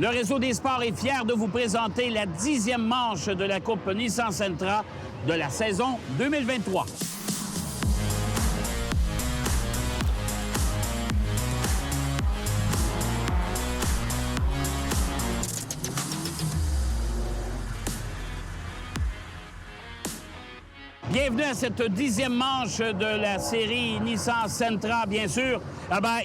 Le Réseau des sports est fier de vous présenter la 10e manche de la Coupe Nissan Sentra de la saison 2023. Bienvenue à cette 10e manche de la série Nissan Sentra, bien sûr.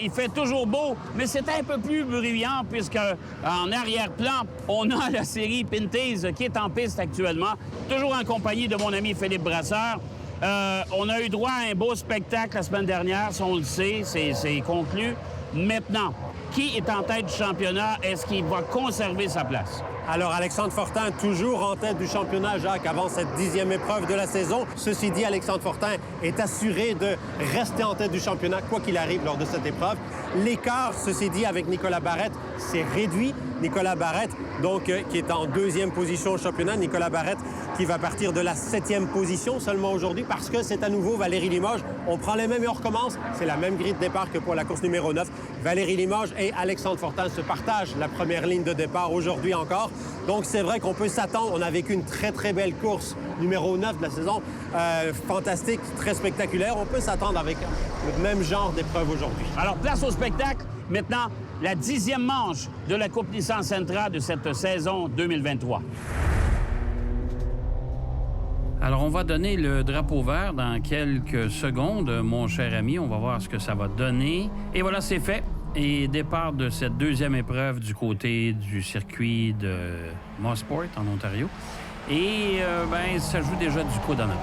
Il fait toujours beau, mais c'est un peu plus bruyant puisque en arrière-plan, on a la série Pinty's qui est en piste actuellement, toujours en compagnie de mon ami Philippe Brasseur. On a eu droit à un beau spectacle la semaine dernière, si on le sait, c'est conclu. Maintenant, qui est en tête du championnat? Est-ce qu'il va conserver sa place? Alors, Alexandre Fortin, toujours en tête du championnat, Jacques, avant cette 10e épreuve de la saison. Ceci dit, Alexandre Fortin est assuré de rester en tête du championnat, quoi qu'il arrive lors de cette épreuve. L'écart, ceci dit, avec Nicolas Barrette, s'est réduit. Nicolas Barrette, donc, qui est en 2e position au championnat. Nicolas Barrette qui va partir de la 7e position seulement aujourd'hui parce que c'est à nouveau Valérie Limoges. On prend les mêmes et on recommence. C'est la même grille de départ que pour la course numéro 9. Valérie Limoges et Alexandre Fortin se partagent la première ligne de départ aujourd'hui encore. Donc, c'est vrai qu'on peut s'attendre. On a vécu une très, très belle course numéro 9 de la saison. Fantastique, très spectaculaire. On peut s'attendre avec le même genre d'épreuve aujourd'hui. Alors, place au spectacle. Maintenant, la 10e manche de la Coupe Nissan Sentra de cette saison 2023. Alors, on va donner le drapeau vert dans quelques secondes, mon cher ami. On va voir ce que ça va donner. Et voilà, c'est fait. Et départ de cette 2e épreuve du côté du circuit de Mosport, en Ontario. Et ça joue déjà du coup d'honneur.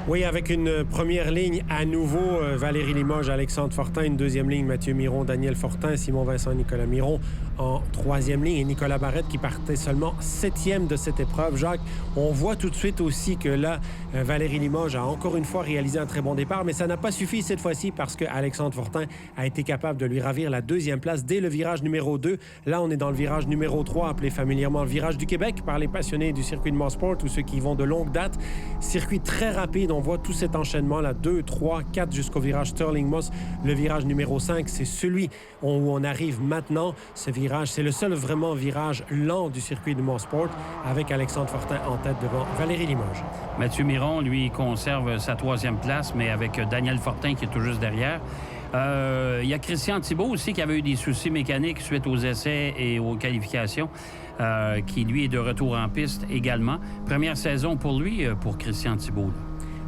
Oui, avec une première ligne à nouveau, Valérie Limoges, Alexandre Fortin, une 2e ligne, Mathieu Miron, Daniel Fortin, Simon Vincent, Nicolas Miron en 3e ligne et Nicolas Barrette qui partait seulement 7e de cette épreuve. Jacques, on voit tout de suite aussi que là, Valérie Limoges a encore une fois réalisé un très bon départ, mais ça n'a pas suffi cette fois-ci parce que Alexandre Fortin a été capable de lui ravir la 2e place dès le virage numéro 2. Là, on est dans le virage numéro 3, appelé familièrement le virage du Québec par les passionnés du circuit de Mosport ou ceux qui y vont de longue date. Circuit très rapide, on voit tout cet enchaînement là, 2, 3, 4 jusqu'au virage Sterling Moss. Le virage numéro 5, c'est celui où on arrive maintenant. Ce virage, c'est le seul vraiment virage lent du circuit de Mosport avec Alexandre Fortin en tête devant Valérie Limoges. Mathieu Miron, lui, conserve sa 3e place, mais avec Daniel Fortin qui est tout juste derrière. Il y a Christian Thibault aussi qui avait eu des soucis mécaniques suite aux essais et aux qualifications, qui, lui, est de retour en piste également. Première saison pour lui, pour Christian Thibault.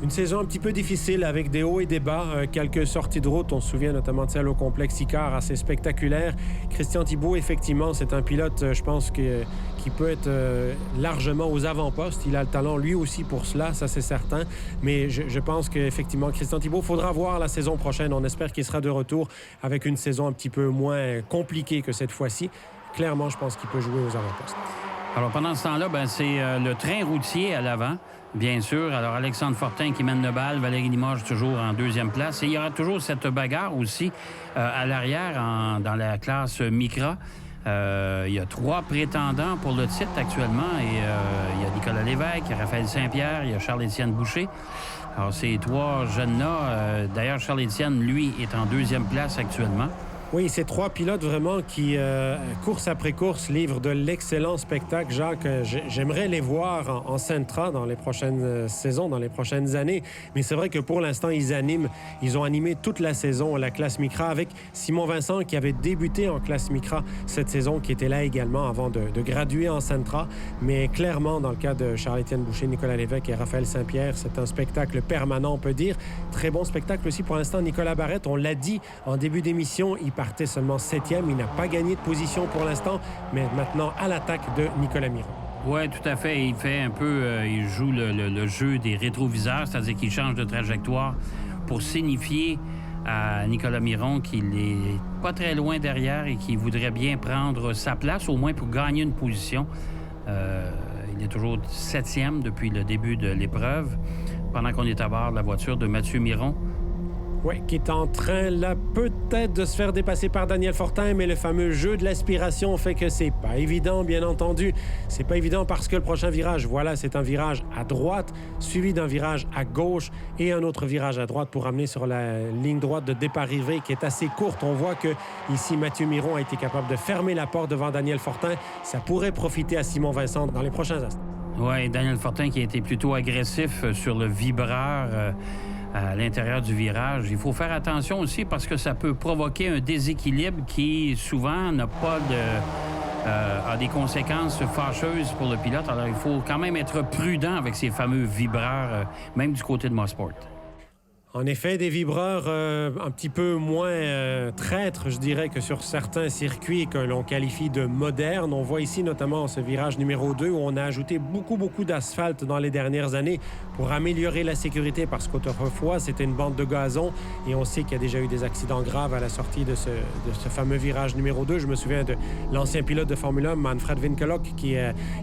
Une saison un petit peu difficile avec des hauts et des bas, quelques sorties de route. On se souvient notamment de celle au complexe Icare, assez spectaculaire. Christian Thibault, effectivement, c'est un pilote, je pense, qui peut être largement aux avant-postes. Il a le talent, lui aussi, pour cela, ça c'est certain. Mais je pense qu'effectivement, Christian Thibault, faudra voir la saison prochaine. On espère qu'il sera de retour avec une saison un petit peu moins compliquée que cette fois-ci. Clairement, je pense qu'il peut jouer aux avant-postes. Alors, pendant ce temps-là, c'est le train routier à l'avant, bien sûr. Alors, Alexandre Fortin qui mène le bal, Valérie Limoges toujours en 2e place. Et il y aura toujours cette bagarre aussi à l'arrière dans la classe Micra. Il y a 3 prétendants pour le titre actuellement. Et il y a Nicolas Lévesque, Raphaël Saint-Pierre, il y a Charles-Étienne Boucher. Alors, ces 3 jeunes-là, d'ailleurs, Charles-Étienne, lui, est en 2e place actuellement. Oui, ces 3 pilotes vraiment qui, course après course, livrent de l'excellent spectacle. Jacques, j'aimerais les voir en Sentra dans les prochaines saisons, dans les prochaines années. Mais c'est vrai que pour l'instant, ils ont animé toute la saison la classe Micra avec Simon Vincent qui avait débuté en classe Micra cette saison, qui était là également avant de graduer en Sentra. Mais clairement, dans le cas de Charles-Étienne Boucher, Nicolas Lévesque et Raphaël Saint-Pierre, c'est un spectacle permanent, on peut dire. Très bon spectacle aussi pour l'instant. Nicolas Barrette, on l'a dit en début d'émission, il partait seulement 7e. Il n'a pas gagné de position pour l'instant, mais maintenant à l'attaque de Nicolas Miron. Oui, tout à fait. Il fait un peu... il joue le jeu des rétroviseurs, c'est-à-dire qu'il change de trajectoire pour signifier à Nicolas Miron qu'il est pas très loin derrière et qu'il voudrait bien prendre sa place, au moins pour gagner une position. Il est toujours 7e depuis le début de l'épreuve, pendant qu'on est à bord de la voiture de Mathieu Miron. Oui, qui est en train, là, peut-être de se faire dépasser par Daniel Fortin, mais le fameux jeu de l'aspiration fait que c'est pas évident, bien entendu. C'est pas évident parce que le prochain virage, voilà, c'est un virage à droite, suivi d'un virage à gauche et un autre virage à droite pour amener sur la ligne droite de départ-arrivée qui est assez courte. On voit que ici, Mathieu Miron a été capable de fermer la porte devant Daniel Fortin. Ça pourrait profiter à Simon Vincent dans les prochains instants. Oui, Daniel Fortin qui a été plutôt agressif sur le vibreur à l'intérieur du virage. Il faut faire attention aussi parce que ça peut provoquer un déséquilibre qui, souvent, n'a pas a des conséquences fâcheuses pour le pilote. Alors, il faut quand même être prudent avec ces fameux vibreurs, même du côté de Mosport. En effet, des vibreurs un petit peu moins traîtres, je dirais, que sur certains circuits que l'on qualifie de modernes. On voit ici notamment ce virage numéro 2 où on a ajouté beaucoup d'asphalte dans les dernières années pour améliorer la sécurité parce qu'autrefois, c'était une bande de gazon et on sait qu'il y a déjà eu des accidents graves à la sortie de ce fameux virage numéro 2. Je me souviens de l'ancien pilote de Formule 1, Manfred Winkelhock, qui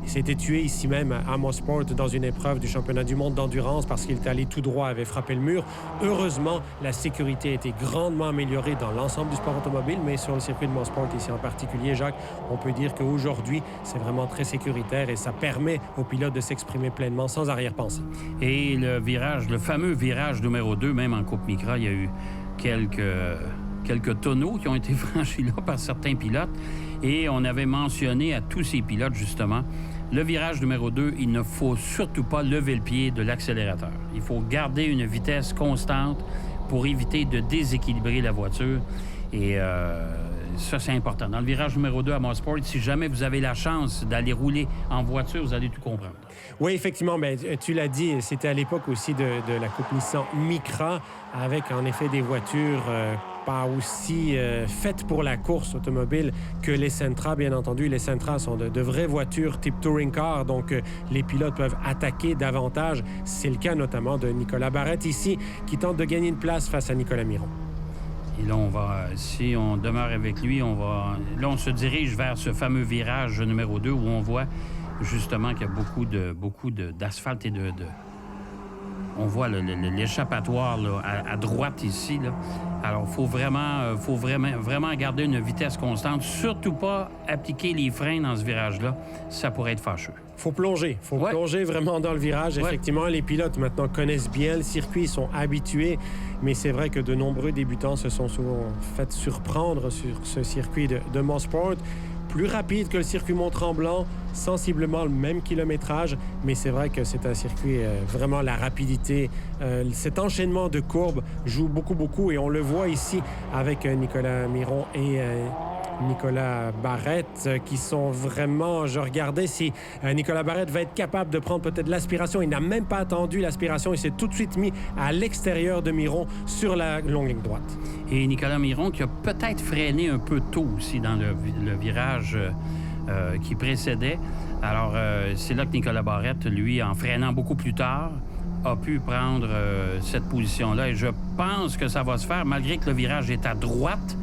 s'était tué ici même à Mosport dans une épreuve du championnat du monde d'endurance parce qu'il était allé tout droit, avait frappé le mur. Heureusement, la sécurité a été grandement améliorée dans l'ensemble du sport automobile, mais sur le circuit de Mosport ici en particulier, Jacques, on peut dire qu'aujourd'hui, c'est vraiment très sécuritaire et ça permet aux pilotes de s'exprimer pleinement sans arrière-pensée. Et le fameux virage numéro 2, même en Coupe Micra, il y a eu quelques tonneaux qui ont été franchis là par certains pilotes. Et on avait mentionné à tous ces pilotes, justement, le virage numéro 2, il ne faut surtout pas lever le pied de l'accélérateur. Il faut garder une vitesse constante pour éviter de déséquilibrer la voiture. Et ça, c'est important. Dans le virage numéro 2 à Mosport, si jamais vous avez la chance d'aller rouler en voiture, vous allez tout comprendre. Oui, effectivement, mais tu l'as dit, c'était à l'époque aussi de la Coupe Nissan Micra, avec en effet des voitures pas aussi faites pour la course automobile que les Sentra, bien entendu. Les Sentra sont de vraies voitures type touring car, donc les pilotes peuvent attaquer davantage. C'est le cas notamment de Nicolas Barrette ici, qui tente de gagner une place face à Nicolas Miron. Et là, si on demeure avec lui, là, on se dirige vers ce fameux virage numéro 2 où on voit justement qu'il y a beaucoup d'asphalte et on voit l'échappatoire là, à droite ici. Là. Alors, il faut vraiment garder une vitesse constante. Surtout pas appliquer les freins dans ce virage-là. Ça pourrait être fâcheux. Faut plonger. Faut plonger vraiment dans le virage. Ouais. Effectivement, les pilotes maintenant connaissent bien le circuit, ils sont habitués. Mais c'est vrai que de nombreux débutants se sont souvent fait surprendre sur ce circuit de Mosport. Plus rapide que le circuit Mont-Tremblant, sensiblement le même kilométrage, mais c'est vrai que c'est un circuit, vraiment la rapidité, cet enchaînement de courbes joue beaucoup et on le voit ici avec Nicolas Miron et Nicolas Barrette qui sont vraiment... Je regardais si Nicolas Barrette va être capable de prendre peut-être l'aspiration. Il n'a même pas attendu l'aspiration. Il s'est tout de suite mis à l'extérieur de Miron sur la longue ligne droite. Et Nicolas Miron qui a peut-être freiné un peu tôt aussi dans le virage qui précédait. Alors, c'est là que Nicolas Barrette, lui, en freinant beaucoup plus tard, a pu prendre cette position-là. Et je pense que ça va se faire, malgré que le virage est à droite.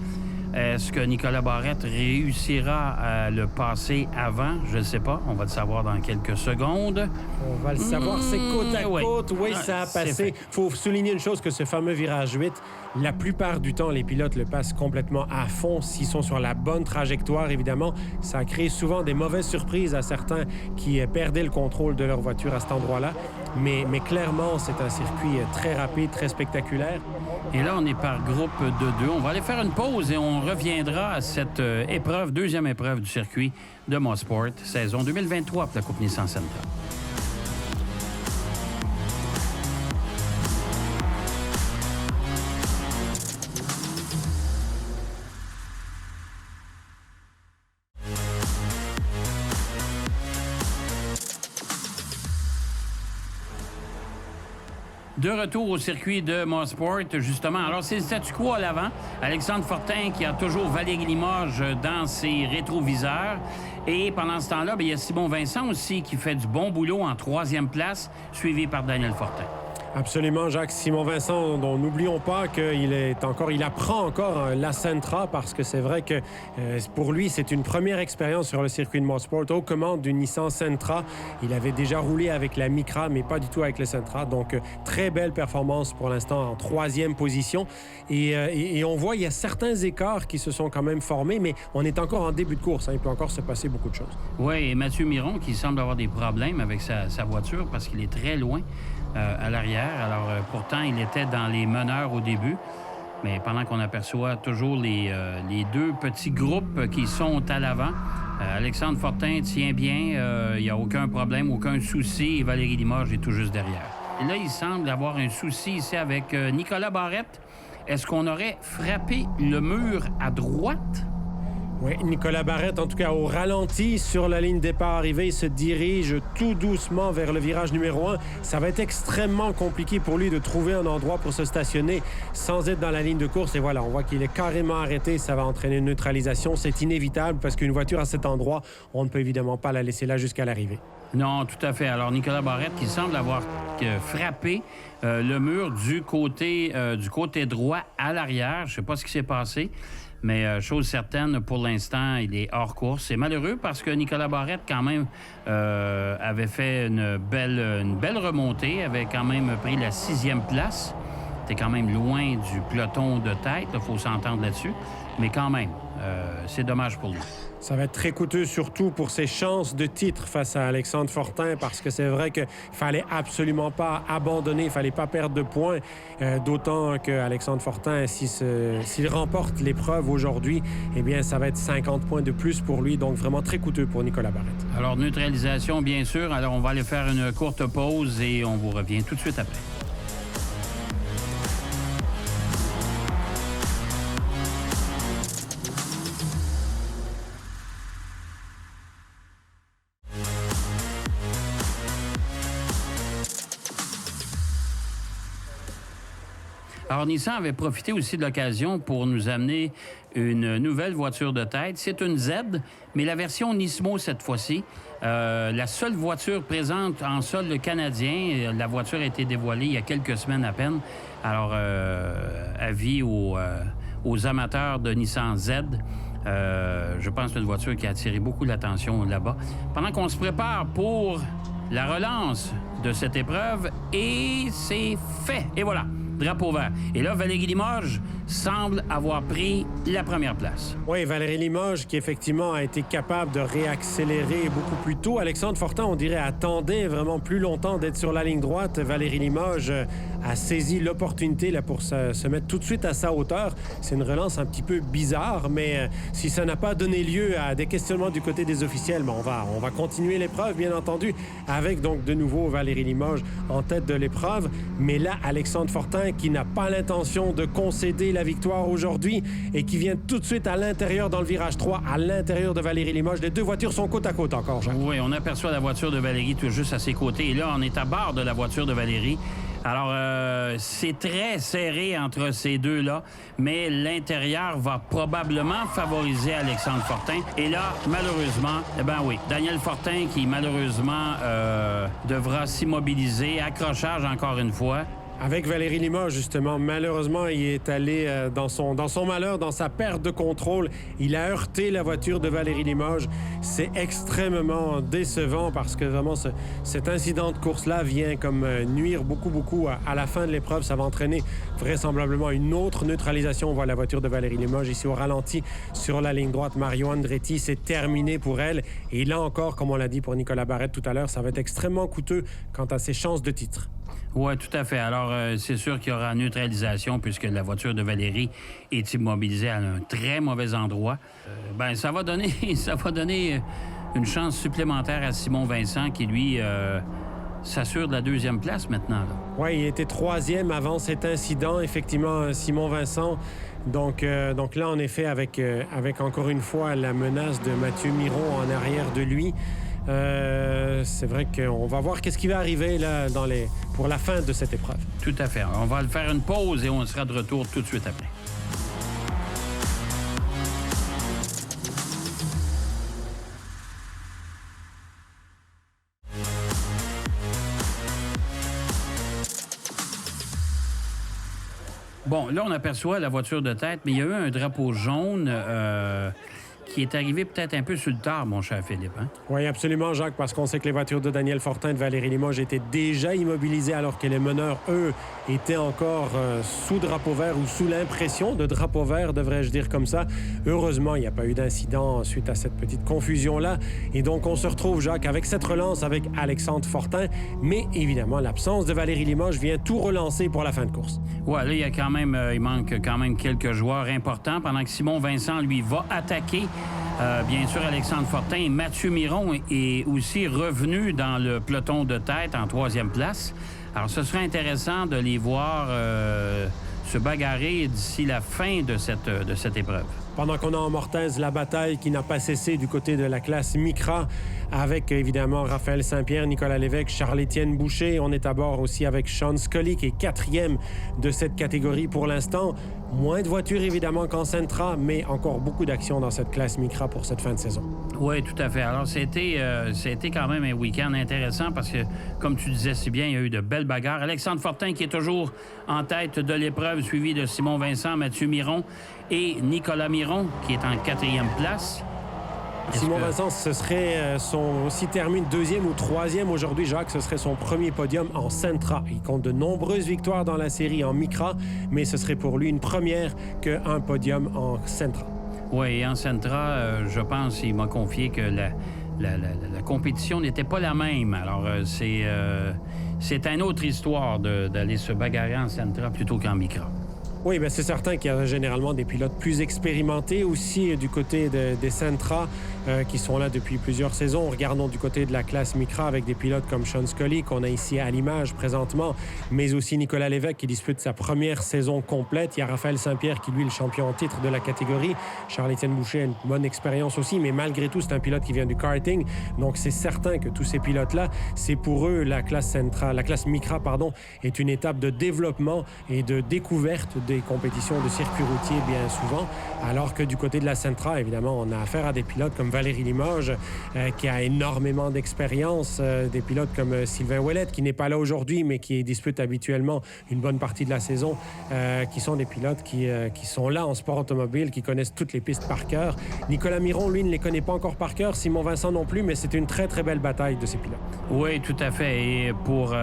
Est-ce que Nicolas Barrette réussira à le passer avant? Je ne sais pas. On va le savoir dans quelques secondes. On va le savoir. C'est côte à côte. Oui, ça a passé. Il faut souligner une chose, que ce fameux virage 8, la plupart du temps, les pilotes le passent complètement à fond. S'ils sont sur la bonne trajectoire, évidemment, ça crée souvent des mauvaises surprises à certains qui perdaient le contrôle de leur voiture à cet endroit-là. Mais clairement, c'est un circuit très rapide, très spectaculaire. Et là, on est par groupe de 2. On va aller faire une pause et on reviendra à cette deuxième épreuve du circuit de Mosport, saison 2023 pour la Coupe Nissan Sentra. De retour au circuit de Mosport, justement. Alors, c'est le statu quo à l'avant. Alexandre Fortin qui a toujours Valérie Limoges dans ses rétroviseurs. Et pendant ce temps-là, il y a Simon Vincent aussi qui fait du bon boulot en 3e place, suivi par Daniel Fortin. Absolument, Jacques. Simon Vincent, dont n'oublions pas qu'il apprend encore la Sentra parce que c'est vrai que pour lui, c'est une première expérience sur le circuit de motorsport aux commandes du Nissan Sentra. Il avait déjà roulé avec la Micra, mais pas du tout avec le Sentra. Donc, très belle performance pour l'instant en 3e position. Et on voit, il y a certains écarts qui se sont quand même formés, mais on est encore en début de course. Il peut encore se passer beaucoup de choses. Oui, et Mathieu Miron qui semble avoir des problèmes avec sa voiture parce qu'il est très loin à l'arrière. Alors, pourtant, il était dans les meneurs au début. Mais pendant qu'on aperçoit toujours les deux petits groupes qui sont à l'avant, Alexandre Fortin tient bien. Il n'y a aucun problème, aucun souci. Et Valérie Limoges est tout juste derrière. Et là, il semble avoir un souci ici avec Nicolas Barrette. Est-ce qu'on aurait frappé le mur à droite? Oui, Nicolas Barrette, en tout cas au ralenti sur la ligne départ-arrivée, il se dirige tout doucement vers le virage numéro 1. Ça va être extrêmement compliqué pour lui de trouver un endroit pour se stationner sans être dans la ligne de course. Et voilà, on voit qu'il est carrément arrêté. Ça va entraîner une neutralisation. C'est inévitable parce qu'une voiture à cet endroit, on ne peut évidemment pas la laisser là jusqu'à l'arrivée. Non, tout à fait. Alors, Nicolas Barrette qui semble avoir frappé le mur du côté droit à l'arrière. Je ne sais pas ce qui s'est passé. Mais chose certaine, pour l'instant, il est hors course. C'est malheureux parce que Nicolas Barrette, quand même, avait fait une belle remontée, avait quand même pris la 6e place. C'était quand même loin du peloton de tête, il faut s'entendre là-dessus. Mais quand même, c'est dommage pour lui. Ça va être très coûteux, surtout pour ses chances de titre face à Alexandre Fortin, parce que c'est vrai qu'il fallait absolument pas abandonner, il fallait pas perdre de points, d'autant qu'Alexandre Fortin, s'il remporte l'épreuve aujourd'hui, eh bien, ça va être 50 points de plus pour lui, donc vraiment très coûteux pour Nicolas Barrette. Alors, neutralisation, bien sûr. Alors, on va aller faire une courte pause et on vous revient tout de suite après. Alors, Nissan avait profité aussi de l'occasion pour nous amener une nouvelle voiture de tête. C'est une Z, mais la version Nismo cette fois-ci. La seule voiture présente en sol canadien. La voiture a été dévoilée il y a quelques semaines à peine. Alors, avis aux amateurs de Nissan Z. Je pense que c'est une voiture qui a attiré beaucoup l'attention là-bas. Pendant qu'on se prépare pour la relance de cette épreuve, et c'est fait. Et voilà. Drapeau vert. Et là, Valérie Limoges semble avoir pris la première place. Oui, Valérie Limoges qui, effectivement, a été capable de réaccélérer beaucoup plus tôt. Alexandre Fortin, on dirait, attendait vraiment plus longtemps d'être sur la ligne droite. Valérie Limoges a saisi l'opportunité là, pour se mettre tout de suite à sa hauteur. C'est une relance un petit peu bizarre, mais si ça n'a pas donné lieu à des questionnements du côté des officiels, on va continuer l'épreuve, bien entendu, avec donc de nouveau Valérie Limoges en tête de l'épreuve. Mais là, Alexandre Fortin, qui n'a pas l'intention de concéder la victoire aujourd'hui et qui vient tout de suite à l'intérieur dans le virage 3, à l'intérieur de Valérie Limoges. Les deux voitures sont côte à côte encore, Jacques. Oui, on aperçoit la voiture de Valérie tout juste à ses côtés. Et là, on est à bord de la voiture de Valérie. Alors, c'est très serré entre ces deux-là, mais l'intérieur va probablement favoriser Alexandre Fortin. Et là, malheureusement, Daniel Fortin qui, malheureusement, devra s'immobiliser. Accrochage encore une fois. Avec Valérie Limoges, justement, malheureusement, il est allé dans son malheur, dans sa perte de contrôle. Il a heurté la voiture de Valérie Limoges. C'est extrêmement décevant parce que vraiment, cet incident de course-là vient comme nuire beaucoup à la fin de l'épreuve. Ça va entraîner vraisemblablement une autre neutralisation. On voit la voiture de Valérie Limoges ici au ralenti sur la ligne droite. Mario Andretti, c'est terminé pour elle. Et là encore, comme on l'a dit pour Nicolas Barrette tout à l'heure, ça va être extrêmement coûteux quant à ses chances de titre. Oui, tout à fait. Alors, c'est sûr qu'il y aura neutralisation puisque la voiture de Valérie est immobilisée à un très mauvais endroit. Ça va donner une chance supplémentaire à Simon Vincent qui, lui, s'assure de la 2e place maintenant. Oui, il était 3e avant cet incident, effectivement, Simon Vincent. Donc là, en effet, avec encore une fois la menace de Mathieu Miron en arrière de lui, c'est vrai qu'on va voir qu'est-ce qui va arriver là pour la fin de cette épreuve. Tout à fait. On va faire une pause et on sera de retour tout de suite après. Bon, là, on aperçoit la voiture de tête, mais il y a eu un drapeau jaune qui est arrivé peut-être un peu sur le tard, mon cher Philippe. Hein? Oui, absolument, Jacques, parce qu'on sait que les voitures de Daniel Fortin et de Valérie Limoges étaient déjà immobilisées alors que les meneurs, eux, étaient encore sous drapeau vert ou sous l'impression de drapeau vert, devrais-je dire comme ça. Heureusement, il n'y a pas eu d'incident suite à cette petite confusion-là. Et donc, on se retrouve, Jacques, avec cette relance avec Alexandre Fortin. Mais évidemment, l'absence de Valérie Limoges vient tout relancer pour la fin de course. Ouais, là, il manque quand même quelques joueurs importants pendant que Simon Vincent, lui, va attaquer. Bien sûr, Alexandre Fortin et Mathieu Miron est aussi revenu dans le peloton de tête en 3e place. Alors, ce serait intéressant de les voir se bagarrer d'ici la fin de cette épreuve. Pendant qu'on a en Mortaise la bataille qui n'a pas cessé du côté de la classe Micra, avec évidemment Raphaël Saint-Pierre, Nicolas Lévesque, Charles-Étienne Boucher. On est à bord aussi avec Sean Scully, qui est 4e de cette catégorie pour l'instant. Moins de voitures évidemment qu'en Sentra, mais encore beaucoup d'actions dans cette classe Micra pour cette fin de saison. Oui, tout à fait. Alors, c'était quand même un week-end intéressant parce que, comme tu disais si bien, il y a eu de belles bagarres. Alexandre Fortin qui est toujours en tête de l'épreuve, suivi de Simon Vincent, Mathieu Miron et Nicolas Miron qui est en 4e place. Simon Vincent, ce serait s'il termine 2e ou 3e aujourd'hui, Jacques, ce serait son premier podium en Sentra. Il compte de nombreuses victoires dans la série en Micra, mais ce serait pour lui une première qu'un podium en Sentra. Oui, et en Sentra, je pense qu'il m'a confié que la compétition n'était pas la même. Alors, c'est une autre histoire d'aller se bagarrer en Sentra plutôt qu'en Micra. Oui, bien c'est certain qu'il y a généralement des pilotes plus expérimentés aussi du côté des Sentra qui sont là depuis plusieurs saisons. Regardons du côté de la classe Micra avec des pilotes comme Sean Scully qu'on a ici à l'image présentement, mais aussi Nicolas Lévesque qui dispute sa première saison complète. Il y a Raphaël Saint-Pierre qui, lui, est le champion en titre de la catégorie. Charles-Étienne Boucher a une bonne expérience aussi, mais malgré tout, c'est un pilote qui vient du karting. Donc, c'est certain que tous ces pilotes-là, c'est pour eux la classe Micra, est une étape de développement et de découverte des compétitions de circuit routier bien souvent, alors que du côté de la Sentra, évidemment, on a affaire à des pilotes comme Valérie Limoges, qui a énormément d'expérience, des pilotes comme Sylvain Ouellette, qui n'est pas là aujourd'hui, mais qui dispute habituellement une bonne partie de la saison, qui sont des pilotes qui sont là en sport automobile, qui connaissent toutes les pistes par cœur. Nicolas Miron, lui, ne les connaît pas encore par cœur, Simon Vincent non plus, mais c'est une très, très belle bataille de ces pilotes. Oui, tout à fait. Et pour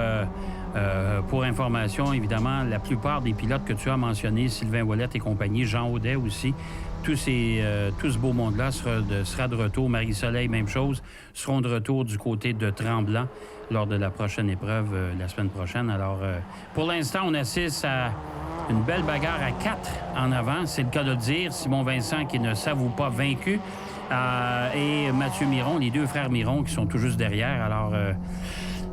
information, évidemment, la plupart des pilotes que tu as mentionnés, Sylvain Ouellette et compagnie, Jean Audet aussi, tout ce beau monde-là sera de retour. Marie-Soleil, même chose, seront de retour du côté de Tremblant lors de la prochaine épreuve la semaine prochaine. Alors, pour l'instant, on assiste à une belle bagarre à 4 en avant, c'est le cas de le dire. Simon Vincent qui ne s'avoue pas vaincu et Mathieu Miron, les deux frères Miron qui sont tout juste derrière. Alors,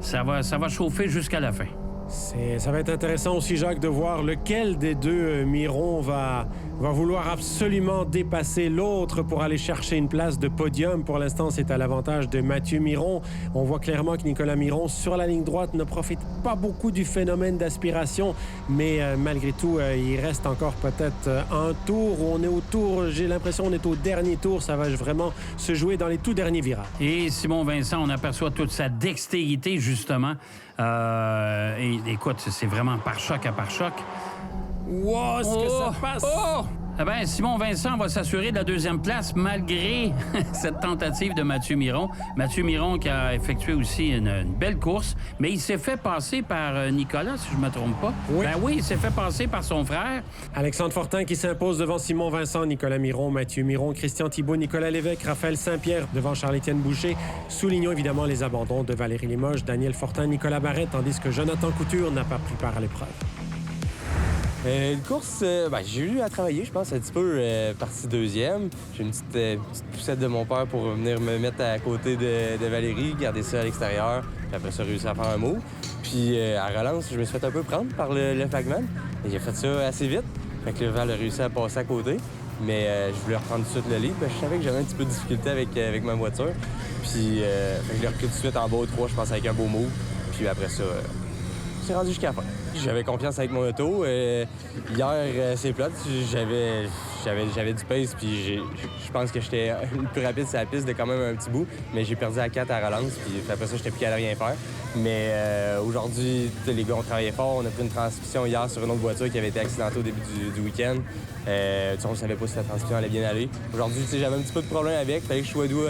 ça va chauffer jusqu'à la fin. Ça va être intéressant aussi, Jacques, de voir lequel des deux Miron va vouloir absolument dépasser l'autre pour aller chercher une place de podium. Pour l'instant, c'est à l'avantage de Mathieu Miron. On voit clairement que Nicolas Miron, sur la ligne droite, ne profite pas beaucoup du phénomène d'aspiration, mais malgré tout, il reste encore peut-être un tour où on est au tour, j'ai l'impression qu'on est au dernier tour. Ça va vraiment se jouer dans les tout derniers virages. Et Simon Vincent, on aperçoit toute sa dextérité, justement. Et écoute, c'est vraiment par choc à par choc. Wow, est-ce que ça passe? Eh bien, Simon Vincent va s'assurer de la 2e place malgré cette tentative de Mathieu Miron. Mathieu Miron qui a effectué aussi une belle course, mais il s'est fait passer par Nicolas, si je ne me trompe pas. Oui. Ben oui, il s'est fait passer par son frère. Alexandre Fortin qui s'impose devant Simon Vincent, Nicolas Miron, Mathieu Miron, Christian Thibault, Nicolas Lévesque, Raphaël Saint-Pierre devant Charles-Étienne Boucher. Soulignons évidemment les abandons de Valérie Limoges, Daniel Fortin, Nicolas Barrette, tandis que Jonathan Couture n'a pas pris part à l'épreuve. Une course, j'ai eu à travailler, je pense, un petit peu partie 2e. J'ai une petite poussette de mon père pour venir me mettre à côté de Valérie, garder ça à l'extérieur, puis après ça, réussir à faire un mot. Puis à relance, je me suis fait un peu prendre par le flagman. Et j'ai fait ça assez vite. Fait que le Val a réussi à passer à côté. Mais je voulais reprendre tout de suite le lead. Je savais que j'avais un petit peu de difficulté avec ma voiture. Puis je l'ai repris tout de suite en bas au 3, je pense, avec un beau mot. Puis après ça, c'est rendu jusqu'à la fin. J'avais confiance avec mon auto. Hier, c'est plate. J'avais j'avais du pace, puis je pense que j'étais le plus rapide sur la piste de quand même un petit bout, mais j'ai perdu à 4 à relance, puis après ça, j'étais plus capable de rien faire. Mais aujourd'hui, les gars ont travaillé fort. On a pris une transmission hier sur une autre voiture qui avait été accidentée au début du week-end. On ne savait pas si la transmission allait bien aller. Aujourd'hui, j'avais un petit peu de problème avec. Il fallait que je sois doux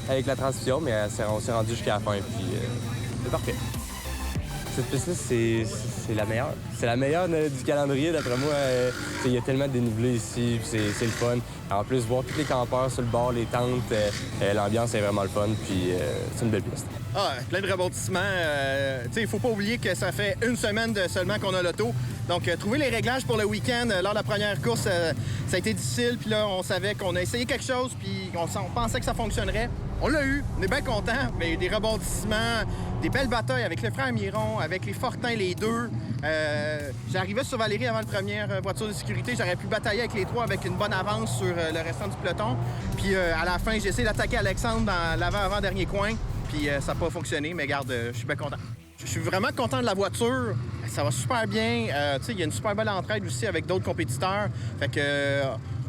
avec la transmission, mais on s'est rendu jusqu'à la fin, puis c'est parfait. Cette piste-là, c'est la meilleure. C'est la meilleure du calendrier, d'après moi. Il y a tellement de dénivelé ici, puis c'est le fun. En plus, voir tous les campeurs sur le bord, les tentes, l'ambiance est vraiment le fun, puis c'est une belle piste. Plein de rebondissements. Il ne faut pas oublier que ça fait une semaine seulement qu'on a l'auto. Donc, trouver les réglages pour le week-end lors de la première course, ça a été difficile. Puis là, on savait qu'on a essayé quelque chose, puis on pensait que ça fonctionnerait. On l'a eu, on est bien contents, mais il y a eu des rebondissements, des belles batailles avec le frère Miron, avec les Fortin, les deux. J'arrivais sur Valérie avant la première voiture de sécurité. J'aurais pu batailler avec les trois avec une bonne avance sur le restant du peloton. Puis à la fin, j'ai essayé d'attaquer Alexandre dans l'avant-avant-dernier coin. Puis ça n'a pas fonctionné, mais regarde, je suis bien content. Je suis vraiment content de la voiture. Ça va super bien. Il y a une super belle entraide aussi avec d'autres compétiteurs. Fait que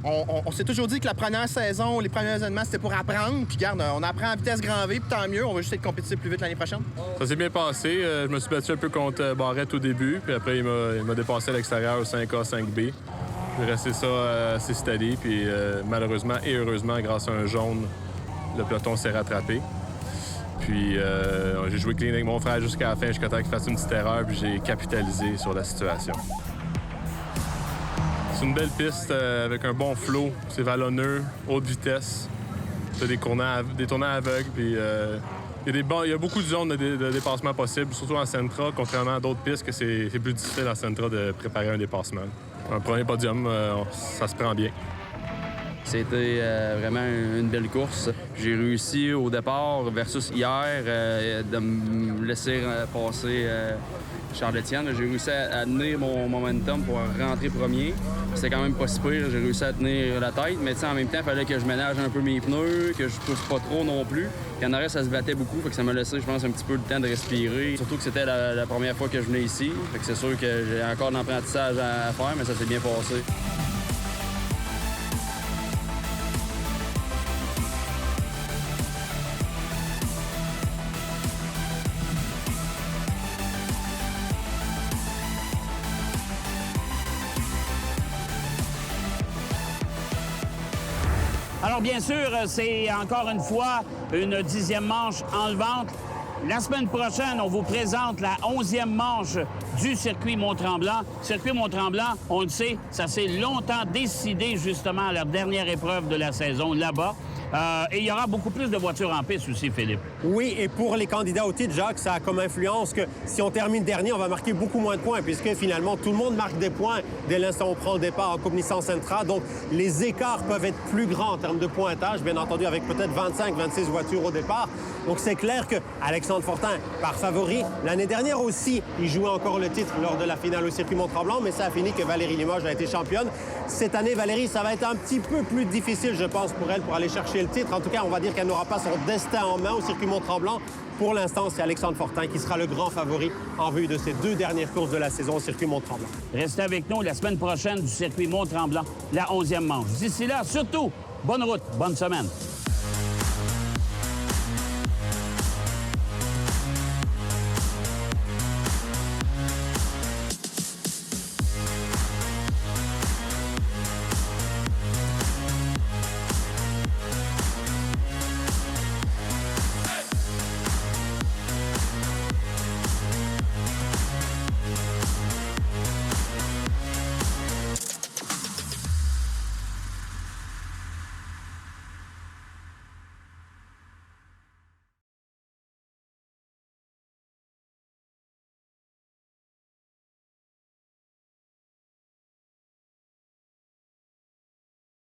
on s'est toujours dit que la première saison, les premiers événements, c'était pour apprendre. Puis regarde, on apprend à vitesse grand V, puis tant mieux. On va juste être compétitif plus vite l'année prochaine. Ça s'est bien passé. Je me suis battu un peu contre Barrette au début. Puis après, il m'a dépassé à l'extérieur au 5A, 5B. J'ai resté ça assez steady. Puis malheureusement et heureusement, grâce à un jaune, le peloton s'est rattrapé. Puis j'ai joué clean avec mon frère jusqu'à la fin, jusqu'à temps qu'il fasse une petite erreur, puis j'ai capitalisé sur la situation. C'est une belle piste avec un bon flow, c'est vallonneux, haute vitesse. T'as des tournants aveugles, puis il y a beaucoup de zones de dépassement possibles, surtout en Sentra, contrairement à d'autres pistes que c'est plus difficile en Sentra de préparer un dépassement. Un premier podium, ça se prend bien. C'était vraiment une belle course. J'ai réussi au départ versus hier de me laisser passer Charles-Étienne. J'ai réussi à tenir mon momentum pour rentrer premier. C'était quand même pas si pire. J'ai réussi à tenir la tête, mais en même temps, il fallait que je ménage un peu mes pneus, que je pousse pas trop non plus. Puis en arrière, ça se battait beaucoup, fait que ça m'a laissé, je pense, un petit peu le temps de respirer. Surtout que c'était la première fois que je venais ici. Fait que c'est sûr que j'ai encore de l'apprentissage à faire, mais ça s'est bien passé. Alors, bien sûr, c'est encore une fois une 10e manche enlevante. La semaine prochaine, on vous présente la 11e manche du circuit Mont-Tremblant. Circuit Mont-Tremblant, on le sait, ça s'est longtemps décidé justement à leur dernière épreuve de la saison là-bas. Et il y aura beaucoup plus de voitures en piste aussi, Philippe. Oui, et pour les candidats au titre, Jacques, ça a comme influence que si on termine dernier, on va marquer beaucoup moins de points, puisque finalement, tout le monde marque des points dès l'instant où on prend le départ en Coupe Nissan Sentra. Donc, les écarts peuvent être plus grands en termes de pointage, bien entendu, avec peut-être 25-26 voitures au départ. Donc, c'est clair que Alexandre Fortin part favori. L'année dernière aussi, il jouait encore le titre lors de la finale au circuit Mont-Tremblant, mais ça a fini que Valérie Limoges a été championne. Cette année, Valérie, ça va être un petit peu plus difficile, je pense, pour elle, pour aller chercher le titre. En tout cas, on va dire qu'elle n'aura pas son destin en main au circuit Mont-Tremblant. Pour l'instant, c'est Alexandre Fortin qui sera le grand favori en vue de ses 2 dernières courses de la saison au circuit Mont-Tremblant. Restez avec nous la semaine prochaine du circuit Mont-Tremblant, la 11e manche. D'ici là, surtout, bonne route, bonne semaine.